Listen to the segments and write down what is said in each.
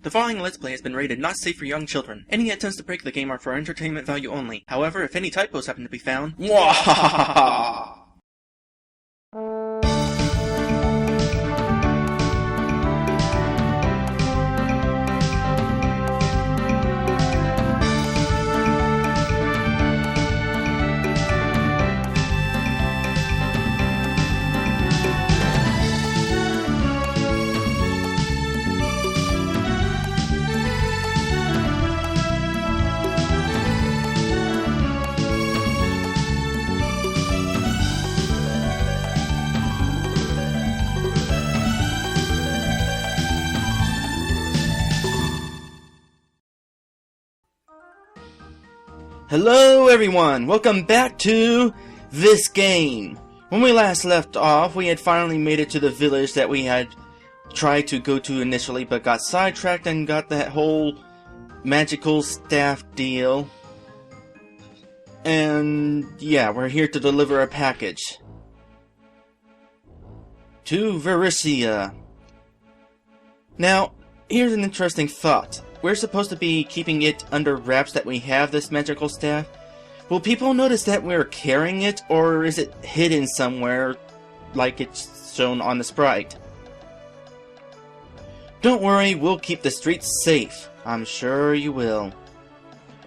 The following Let's Play has been rated not safe for young children. Any attempts to break the game are for entertainment value only. However, if any typos happen to be found, mwahaha! Hello everyone! Welcome back to this game! When we last left off, we had finally made it to the village that we had tried to go to initially, but got sidetracked and got that whole magical staff deal. And yeah, we're here to deliver a package to Vericia. Now, here's an interesting thought. We're supposed to be keeping it under wraps that we have this magical staff. Will people notice that we're carrying it, or is it hidden somewhere like it's shown on the sprite? Don't worry, we'll keep the streets safe. I'm sure you will.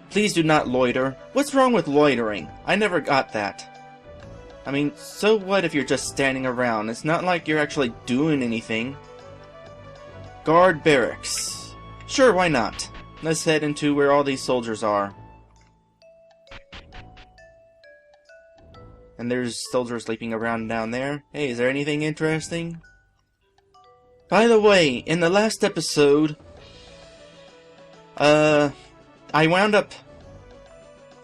Please do not loiter. What's wrong with loitering? I never got that. I mean, so what if you're just standing around? It's not like you're actually doing anything. Guard barracks. Sure, why not? Let's head into where all these soldiers are. And there's soldiers sleeping around down there. Hey, is there anything interesting? By the way, in the last episode, I wound up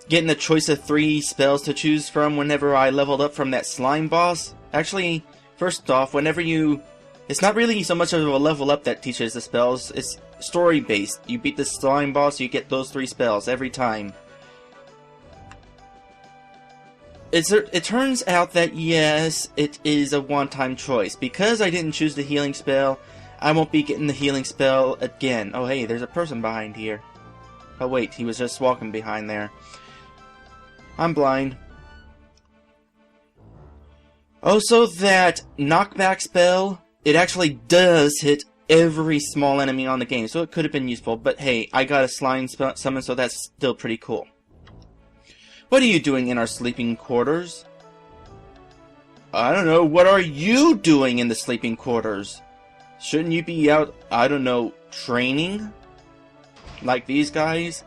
getting a choice of 3 spells to choose from whenever I leveled up from that slime boss. Actually, first off, whenever you... It's not really so much of a level up that teaches the spells, it's story based. You beat the slime boss, you get those 3 spells every time. It turns out that yes, it is a one-time choice. Because I didn't choose the healing spell, I won't be getting the healing spell again. Oh hey, there's a person behind here. Oh wait, he was just walking behind there. I'm blind. Also, that knockback spell, it actually does hit every small enemy on the game, so it could have been useful, but hey, I got a slime summon, so that's still pretty cool. What are you doing in our sleeping quarters? I don't know, what are you doing in the sleeping quarters? Shouldn't you be out, I don't know, training? Like these guys?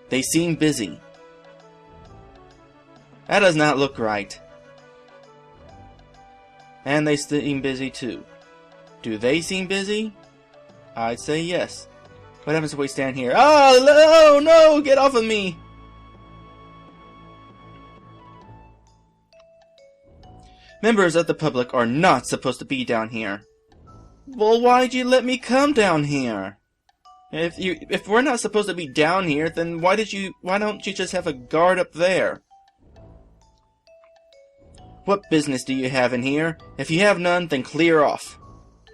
They seem busy. That does not look right. And they seem busy too. Do they seem busy? I'd say yes. What happens if we stand here? Oh, no! Get off of me! Members of the public are not supposed to be down here. Well, why'd you let me come down here? If we're not supposed to be down here, then why don't you just have a guard up there? What business do you have in here? If you have none, then clear off.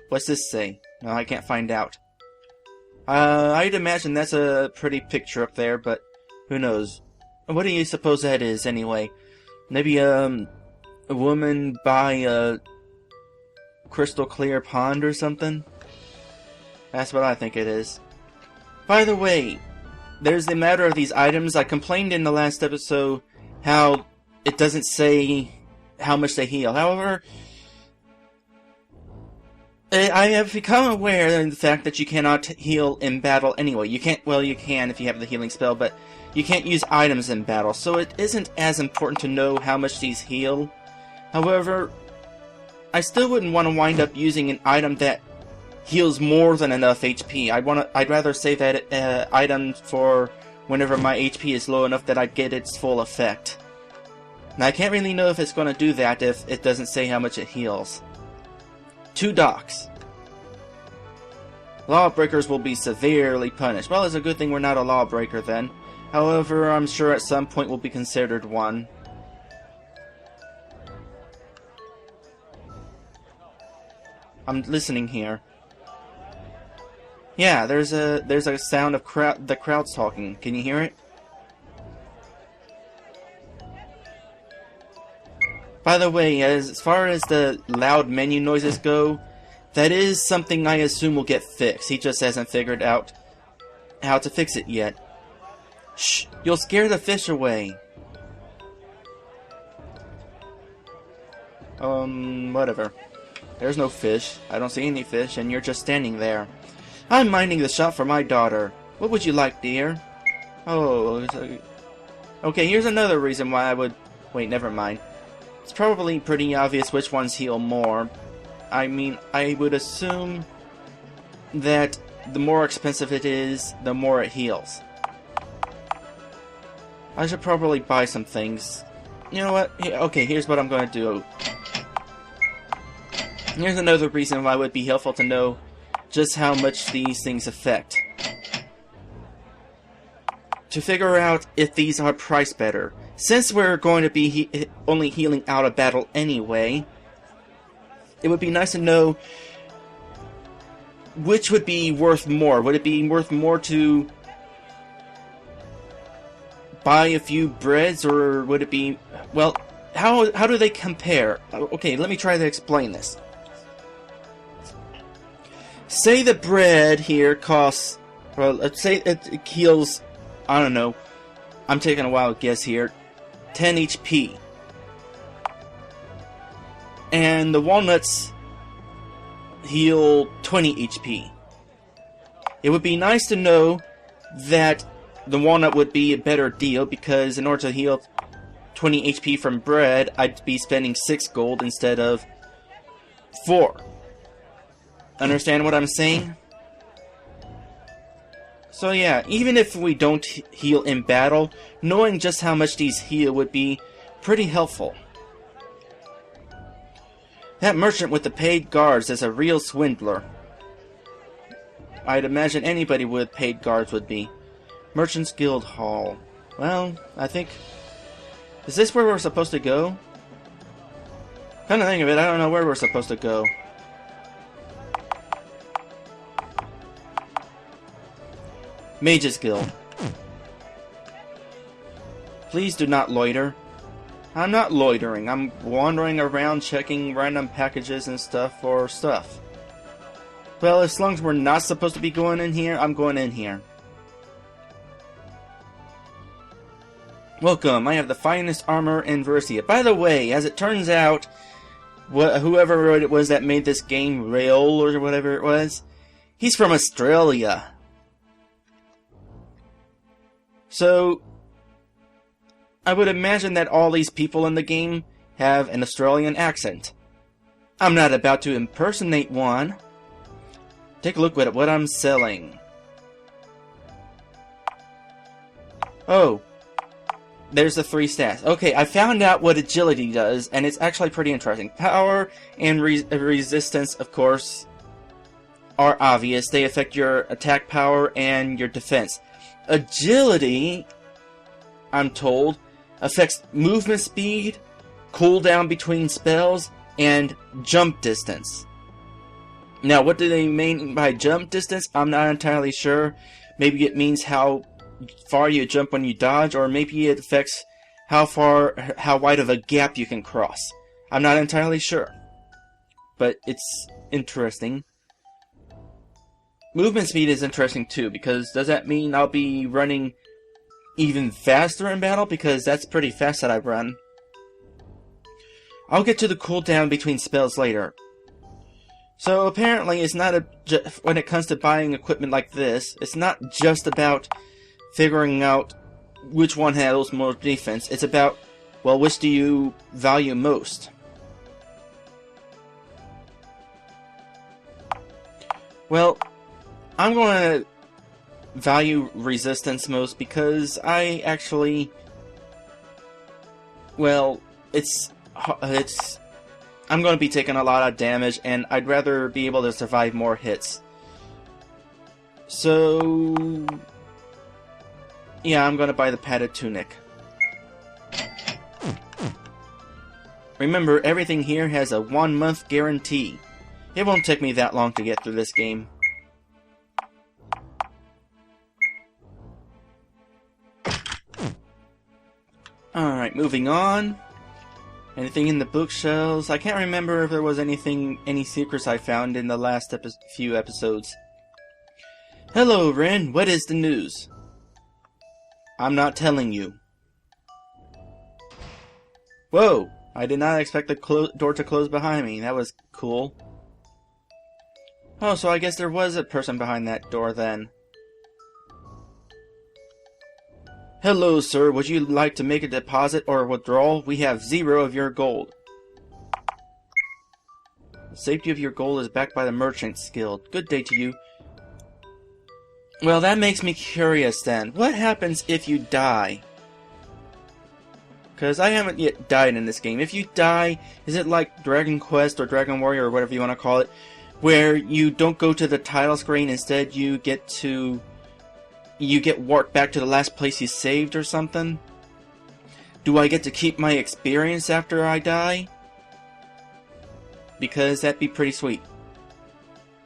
What's this say? No, I can't find out. I'd imagine that's a pretty picture up there, but who knows? What do you suppose that is, anyway? Maybe, a woman by a crystal clear pond or something? That's what I think it is. By the way, there's the matter of these items. I complained in the last episode how it doesn't say how much they heal. However, I have become aware of the fact that you cannot heal in battle anyway. You can't, well, you can if you have the healing spell, but you can't use items in battle, so it isn't as important to know how much these heal. However, I still wouldn't want to wind up using an item that heals more than enough HP. I'd rather save that item for whenever my HP is low enough that I get its full effect. Now, I can't really know if it's going to do that if it doesn't say how much it heals. 2 docks. Lawbreakers will be severely punished. Well, it's a good thing we're not a lawbreaker then. However, I'm sure at some point we'll be considered one. I'm listening here. Yeah, there's a sound of the crowd's talking. Can you hear it? By the way, as far as the loud menu noises go, that is something I assume will get fixed. He just hasn't figured out how to fix it yet. Shh! You'll scare the fish away. Whatever. There's no fish. I don't see any fish, and you're just standing there. I'm minding the shop for my daughter. What would you like, dear? Oh, okay, here's another reason why I would... Wait, never mind. It's probably pretty obvious which ones heal more. I mean, I would assume that the more expensive it is, the more it heals. I should probably buy some things. You know what? Okay, here's what I'm going to do. Here's another reason why it would be helpful to know just how much these things affect. To figure out if these are priced better. Since we're going to be only healing out of battle anyway, it would be nice to know which would be worth more. Would it be worth more to buy a few breads, or would it be... Well, how do they compare? Okay, let me try to explain this. Say the bread here costs... Well, let's say it heals... I don't know. I'm taking a wild guess here. 10 HP. And the walnuts heal 20 HP. It would be nice to know that the walnut would be a better deal, because in order to heal 20 HP from bread, I'd be spending 6 gold instead of 4. Understand what I'm saying? So yeah, even if we don't heal in battle, knowing just how much these heal would be pretty helpful. That merchant with the paid guards is a real swindler. I'd imagine anybody with paid guards would be. Merchant's Guild Hall. Well, I think... Is this where we're supposed to go? Come to think of it, I don't know where we're supposed to go. Mage's Guild. Please do not loiter. I'm not loitering. I'm wandering around checking random packages and stuff for stuff. Well, as long as we're not supposed to be going in here, I'm going in here. Welcome. I have the finest armor in Vericia. By the way, as it turns out, whoever it was that made this game, Rail or whatever it was, he's from Australia. So, I would imagine that all these people in the game have an Australian accent. I'm not about to impersonate one. Take a look at what I'm selling. Oh, there's the 3 stats. Okay, I found out what agility does, and it's actually pretty interesting. Power and resistance, of course, are obvious. They affect your attack power and your defense. Agility, I'm told, affects movement speed, cooldown between spells, and jump distance. Now, what do they mean by jump distance? I'm not entirely sure. Maybe it means how far you jump when you dodge, or maybe it affects how wide of a gap you can cross. I'm not entirely sure. But it's interesting. Movement speed is interesting too, because does that mean I'll be running even faster in battle? Because that's pretty fast that I run. I'll get to the cooldown between spells later. So apparently it's not when it comes to buying equipment like this, it's not just about figuring out which one handles more defense. It's about, well, which do you value most? Well, I'm going to value resistance most because I actually... Well, I'm going to be taking a lot of damage, and I'd rather be able to survive more hits. So... yeah, I'm going to buy the padded tunic. Remember, everything here has a 1-month guarantee. It won't take me that long to get through this game. Alright, moving on. Anything in the bookshelves? I can't remember if there was any secrets I found in the last few episodes. Hello, Ren. What is the news? I'm not telling you. Whoa! I did not expect the door to close behind me. That was cool. Oh, so I guess there was a person behind that door then. Hello, sir. Would you like to make a deposit or a withdrawal? We have 0 of your gold. The safety of your gold is backed by the Merchants Guild. Good day to you. Well, that makes me curious then. What happens if you die? Because I haven't yet died in this game. If you die, is it like Dragon Quest or Dragon Warrior or whatever you want to call it, where you don't go to the title screen, instead you get warped back to the last place you saved or something? Do I get to keep my experience after I die? Because that'd be pretty sweet.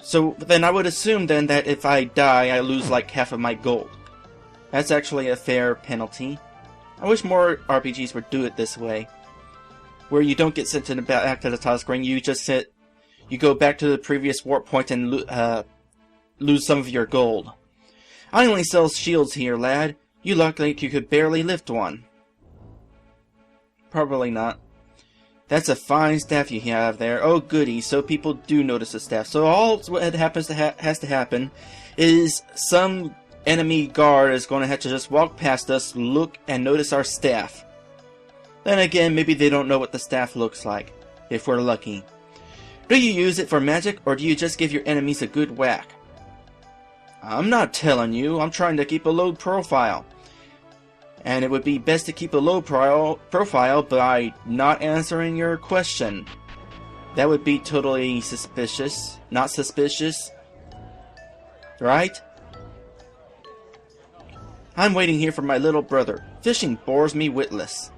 So then I would assume then that if I die, I lose like half of my gold. That's actually a fair penalty. I wish more RPGs would do it this way, where you don't get sent back to the title screen. You just you go back to the previous warp point and lose some of your gold. I only sell shields here, lad. You look like you could barely lift one. Probably not. That's a fine staff you have there. Oh goody, so people do notice the staff. So all what happens has to happen is some enemy guard is going to have to just walk past us, look, and notice our staff. Then again, maybe they don't know what the staff looks like, if we're lucky. Do you use it for magic, or do you just give your enemies a good whack? I'm not telling you. I'm trying to keep a low profile. And it would be best to keep a low profile by not answering your question. That would be totally suspicious. Not suspicious. Right? I'm waiting here for my little brother. Fishing bores me witless.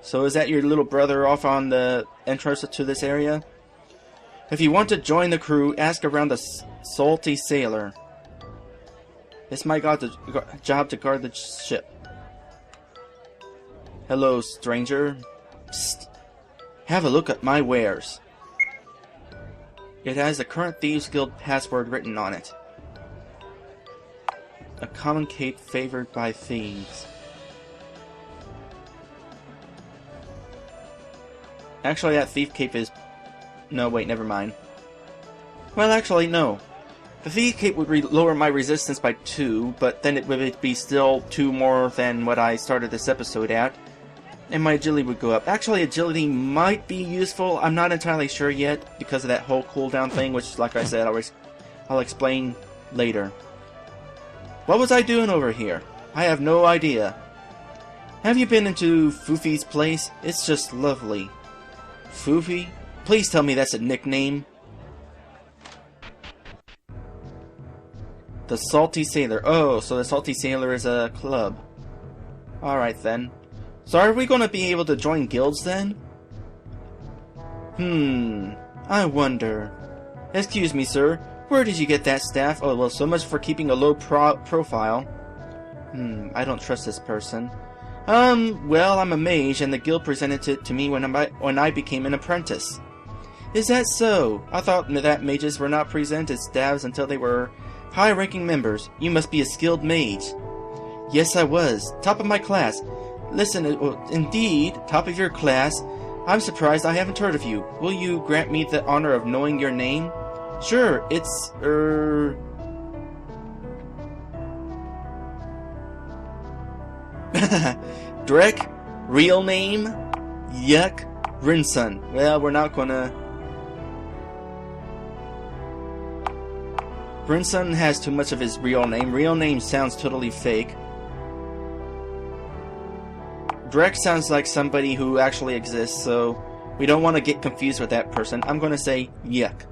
So is that your little brother off on the entrance to this area? If you want to join the crew, ask around the Salty Sailor. It's my job to guard the ship. Hello, stranger. Psst. Have a look at my wares. It has the current Thieves Guild password written on it. A common cape favored by thieves. Actually, that thief cape is... No, wait, never mind. Well, actually, no. The thief cape would lower my resistance by 2, but then it would be still 2 more than what I started this episode at. And my agility would go up. Actually, agility might be useful. I'm not entirely sure yet because of that whole cooldown thing, which, like I said, I'll explain later. What was I doing over here? I have no idea. Have you been into Foofy's place? It's just lovely. Foofy? Please tell me that's a nickname. The Salty Sailor. Oh, so the Salty Sailor is a club. Alright then. So are we going to be able to join guilds then? I wonder. Excuse me, sir. Where did you get that staff? Oh, well, so much for keeping a low profile. I don't trust this person. Well, I'm a mage, and the guild presented it to me when I became an apprentice. Is that so? I thought that mages were not presented staffs until they were high-ranking members. You must be a skilled mage. Yes, I was. Top of my class. Listen, indeed, top of your class. I'm surprised I haven't heard of you. Will you grant me the honor of knowing your name? Sure, it's, Drek? Real name? Yuck. Rinsun. Well, we're not gonna... Rinsun has too much of his real name. Real name sounds totally fake. Drek sounds like somebody who actually exists, so we don't want to get confused with that person. I'm going to say Yuck.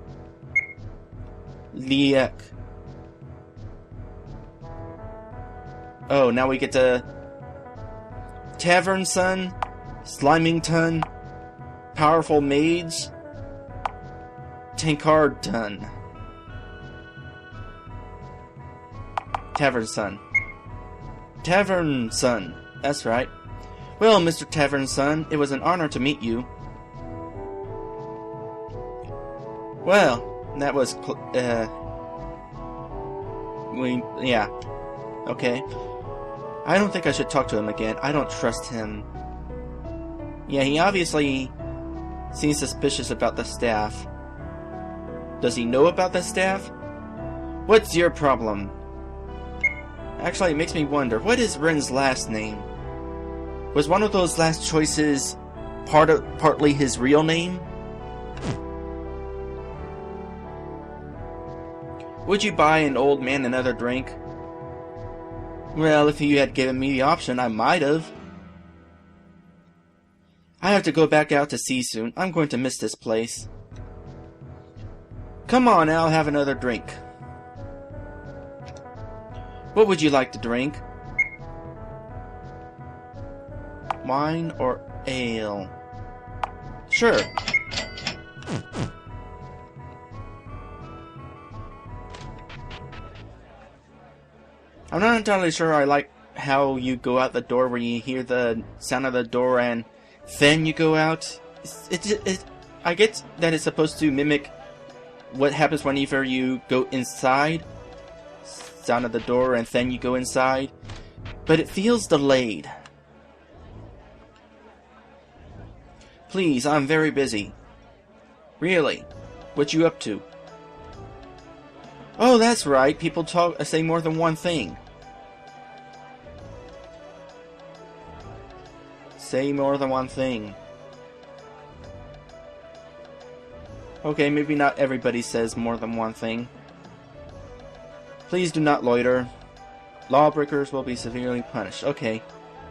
Yuck. Oh, now we get to Tavern Son, Slimington, Powerful Mage, Tankard Dun. Tavern Son. Tavern Son. That's right. Well, Mr. Tavern Son, it was an honor to meet you. Well, that was yeah. Okay. I don't think I should talk to him again. I don't trust him. Yeah, he obviously seems suspicious about the staff. Does he know about the staff? What's your problem? Actually, it makes me wonder, what is Ren's last name? Was one of those last choices partly his real name? Would you buy an old man another drink? Well, if you had given me the option, I might have. I have to go back out to sea soon. I'm going to miss this place. Come on, I'll have another drink. What would you like to drink? Wine or ale? Sure. I'm not entirely sure I like how you go out the door where you hear the sound of the door and then you go out. I get that it's supposed to mimic what happens whenever you go inside. Sound of the door and then you go inside. But it feels delayed. Please, I'm very busy. Really? What you up to? Oh, that's right. People say more than one thing. Say more than one thing. Okay, maybe not everybody says more than one thing. Please do not loiter. Lawbreakers will be severely punished. Okay.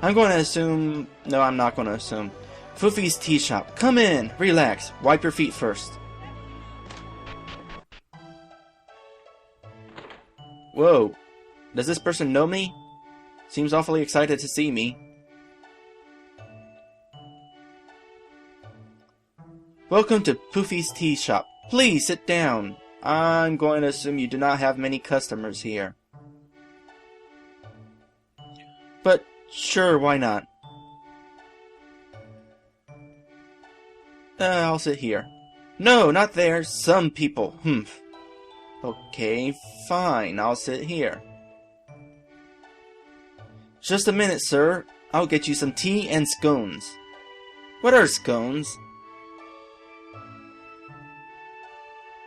I'm going to assume... No, I'm not going to assume. Foofy's Tea Shop. Come in. Relax. Wipe your feet first. Whoa. Does this person know me? Seems awfully excited to see me. Welcome to Poofy's Tea Shop. Please sit down. I'm going to assume you do not have many customers here. But sure, why not? I'll sit here. No, not there. Some people. Humph. Okay, fine. I'll sit here. Just a minute, sir. I'll get you some tea and scones. What are scones?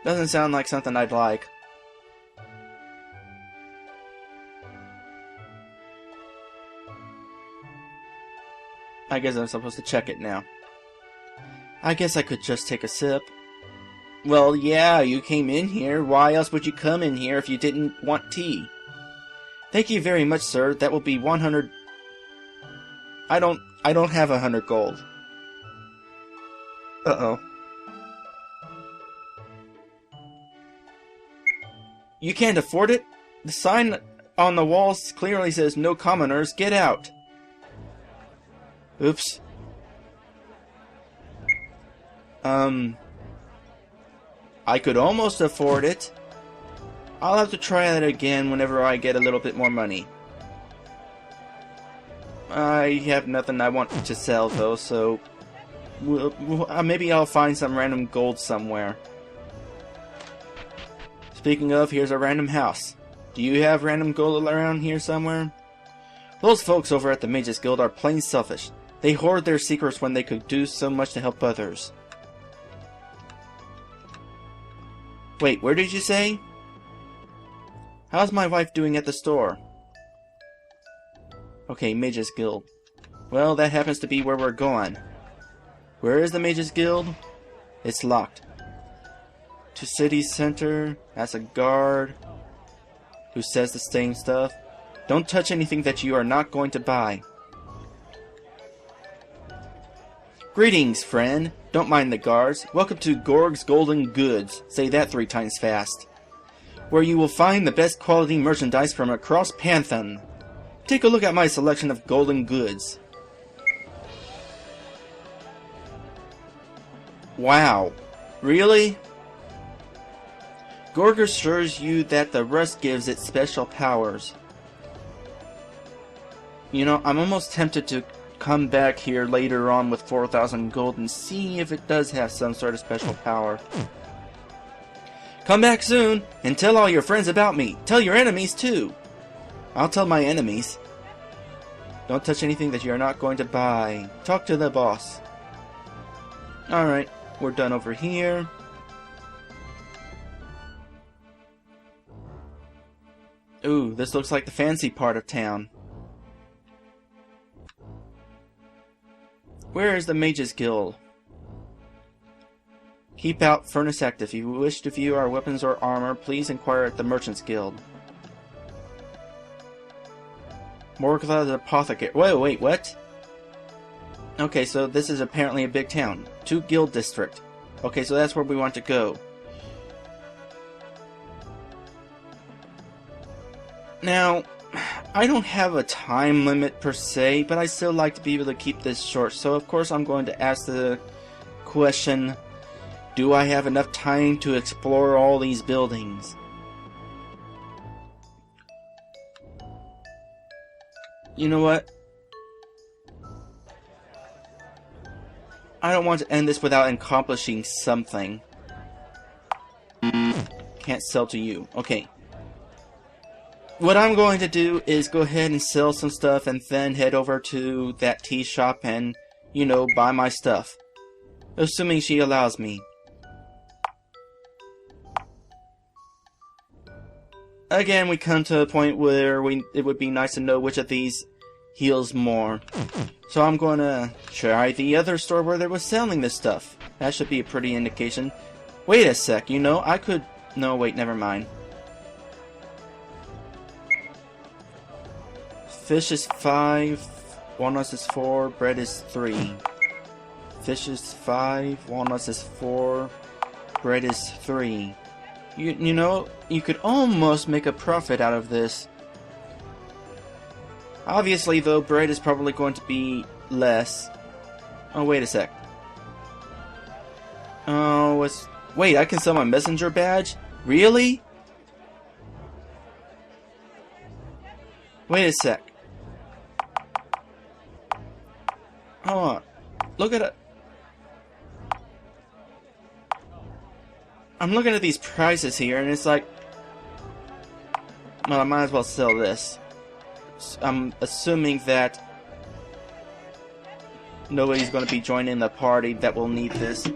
Doesn't sound like something I'd like. I guess I'm supposed to check it now. I guess I could just take a sip. Well, yeah, you came in here. Why else would you come in here if you didn't want tea? Thank you very much, sir. That will be 100... I don't have 100 gold. Uh-oh. You can't afford it? The sign on the walls clearly says no commoners, get out. Oops. I could almost afford it. I'll have to try that again whenever I get a little bit more money. I have nothing I want to sell though, so maybe I'll find some random gold somewhere. Speaking of, here's a random house. Do you have random gold around here somewhere? Those folks over at the Mages Guild are plain selfish. They hoard their secrets when they could do so much to help others. Wait, where did you say? How's my wife doing at the store? Okay, Mages Guild. Well, that happens to be where we're going. Where is the Mages Guild? It's locked. To city center. That's a guard who says the same stuff. Don't touch anything that you are not going to buy. Greetings, friend. Don't mind the guards. Welcome to Gorg's Golden Goods. Say that 3 times fast. Where you will find the best quality merchandise from across Panthan. Take a look at my selection of golden goods. Wow. Really? Gorg assures you that the rust gives it special powers. You know, I'm almost tempted to come back here later on with 4,000 gold and see if it does have some sort of special power. Come back soon and tell all your friends about me. Tell your enemies too. I'll tell my enemies. Don't touch anything that you're not going to buy. Talk to the boss. Alright, we're done over here. Ooh, this looks like the fancy part of town. Where is the Mage's Guild? Keep out furnace active. If you wish to view our weapons or armor, please inquire at the Merchant's Guild. Morgla the Apothecary. Wait, what? Okay, so this is apparently a big town. 2 guild district. Okay, so that's where we want to go. Now, I don't have a time limit per se, but I still like to be able to keep this short. So of course I'm going to ask the question, do I have enough time to explore all these buildings? You know what? I don't want to end this without accomplishing something. Can't sell to you. Okay. What I'm going to do is go ahead and sell some stuff and then head over to that tea shop and, you know, buy my stuff. Assuming she allows me. Again, we come to a point where it would be nice to know which of these heals more. So I'm going to try the other store where they were selling this stuff. That should be a pretty indication. Wait a sec, you know, I could... No, wait, never mind. Fish is 5, walnuts is 4, bread is 3. Fish is 5, walnuts is 4, bread is 3. You know, you could almost make a profit out of this. Obviously, though, bread is probably going to be less. Oh, wait a sec. Oh, wait, I can sell my messenger badge? Really? Wait a sec. Hold on. Look at it. I'm looking at these prices here, and it's like... Well, I might as well sell this. I'm assuming that nobody's going to be joining the party that will need this.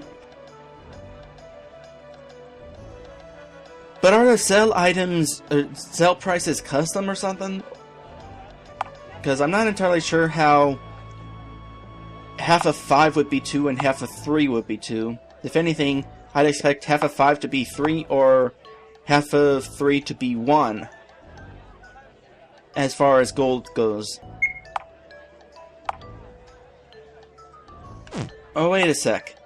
But are the sell items, sell prices custom or something? Because I'm not entirely sure how half of 5 would be 2 and half of 3 would be 2. If anything, I'd expect half of 5 to be 3 or half of 3 to be 1. As far as gold goes. Oh, wait a sec.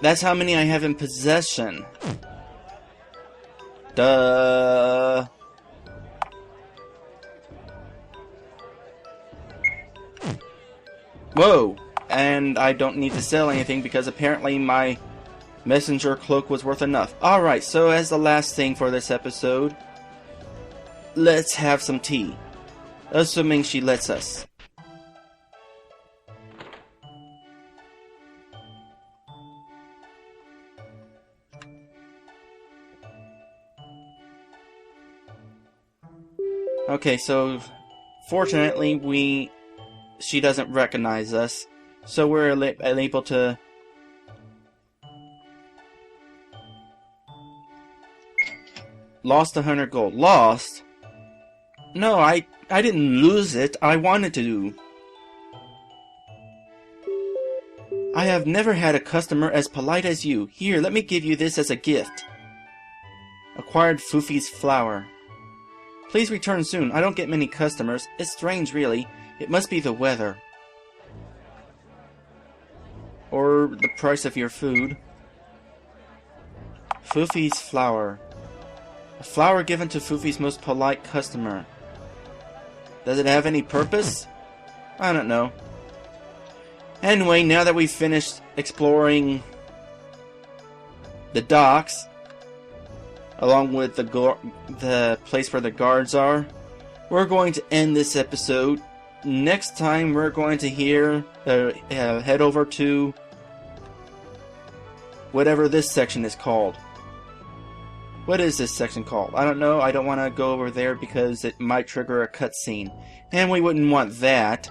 That's how many I have in possession. Duh. Whoa! And I don't need to sell anything because apparently my messenger cloak was worth enough. Alright, so as the last thing for this episode, let's have some tea. Assuming she lets us. Okay, so fortunately she doesn't recognize us, so we're able to lost 100 gold. Lost? No, I didn't lose it. I wanted to. I have never had a customer as polite as you. Here, let me give you this as a gift. Acquired Fufi's flower. Please return soon. I don't get many customers. It's strange, really. It must be the weather. Or the price of your food. Fufi's flower. A flower given to Fufi's most polite customer. Does it have any purpose? I don't know. Anyway, now that we've finished exploring the docks, along with the place where the guards are, we're going to end this episode. next time we're going to head over to whatever this section is called. What is this section called? I don't know. I don't want to go over there because it might trigger a cutscene. And we wouldn't want that.